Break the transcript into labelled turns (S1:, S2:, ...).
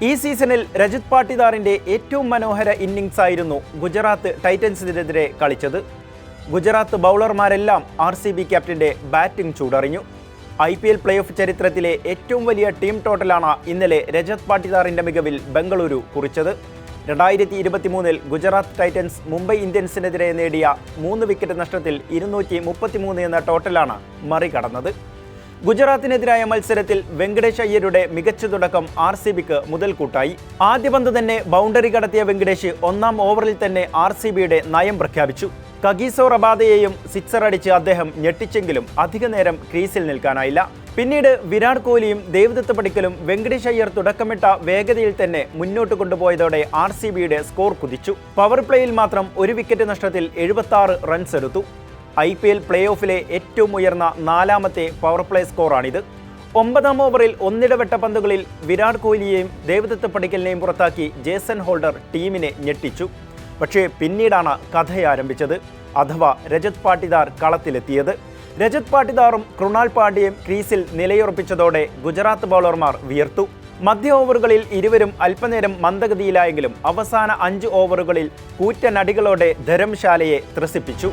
S1: ഈ സീസണിൽ രജത് പാട്ടിദാറിന്റെ ഏറ്റവും മനോഹര ഇന്നിംഗ്സ് ആയിരുന്നു ഗുജറാത്ത് ടൈറ്റൻസിനെതിരെ കളിച്ചത്. ഗുജറാത്ത് ബൗളർമാരെല്ലാം RCB ക്യാപ്റ്റന്റെ ബാറ്റിംഗ് ചൂടറിഞ്ഞു. IPL പ്ലേ ഓഫ് ചരിത്രത്തിലെ ഏറ്റവും വലിയ ടീം ടോട്ടലാണ് ഇന്നലെ രജത് പാട്ടിദാറിന്റെ മികവിൽ ബംഗളൂരു കുറിച്ചത്. 2023-ൽ ഗുജറാത്ത് ടൈറ്റൻസ് മുംബൈ ഇന്ത്യൻസിനെതിരെ നേടിയ 3 വിക്കറ്റ് നഷ്ടത്തിൽ 233 എന്ന ടോട്ടലാണ് മറികടന്നത്. ഗുജറാത്തിനെതിരായ മത്സരത്തിൽ വെങ്കടേഷ് അയ്യരുടെ മികച്ച തുടക്കം RCBക്ക് മുതൽക്കൂട്ടായി. ആദ്യ പന്ത് തന്നെ ബൗണ്ടറി കടത്തിയ വെങ്കടേഷ് 1-ാം ഓവറിൽ തന്നെ RCBയുടെ നയം പ്രഖ്യാപിച്ചു. കഗീസോ റബാദയെയും സിക്സർ അടിച്ച് അദ്ദേഹം ഞെട്ടിച്ചെങ്കിലും അധിക നേരം ക്രീസിൽ നിൽക്കാനായില്ല. പിന്നീട് വിരാട് കോഹ്ലിയും ദേവദത്ത് പടിക്കലും വെങ്കടേഷ് അയ്യർ തുടക്കമിട്ട വേഗതയിൽ തന്നെ മുന്നോട്ട് കൊണ്ടുപോയതോടെ RCBയുടെ സ്കോർ കുതിച്ചു. പവർ പ്ലേയിൽ മാത്രം 1 വിക്കറ്റ് നഷ്ടത്തിൽ 76 റൺസ് എടുത്തു. IPL പ്ലേ ഓഫിലെ ഏറ്റവും ഉയർന്ന 4ാമത്തെ പവർ പ്ലേ സ്കോറാണിത്. 9ാം ഓവറിൽ ഒന്നിടവിട്ട പന്തുകളിൽ വിരാട് കോഹ്ലിയെയും ദേവദത്ത് പടിക്കലിനെയും പുറത്താക്കി ജേസൺ ഹോൾഡർ ടീമിനെ ഞെട്ടിച്ചു. പക്ഷേ പിന്നീടാണ് കഥയാരംഭിച്ചത്, അഥവാ രജത് പാട്ടിദാർ കളത്തിലെത്തിയത്. രജത് പാട്ടിദാറും കൃണാൽ പാണ്ഡ്യയും ക്രീസിൽ നിലയുറപ്പിച്ചതോടെ ഗുജറാത്ത് ബൗളർമാർ വിയർത്തു. മധ്യ ഓവറുകളിൽ ഇരുവരും അല്പനേരം മന്ദഗതിയിലായെങ്കിലും അവസാന 5 ഓവറുകളിൽ കൂറ്റനടികളോടെ ധരംശാലയെ ത്രസിപ്പിച്ചു.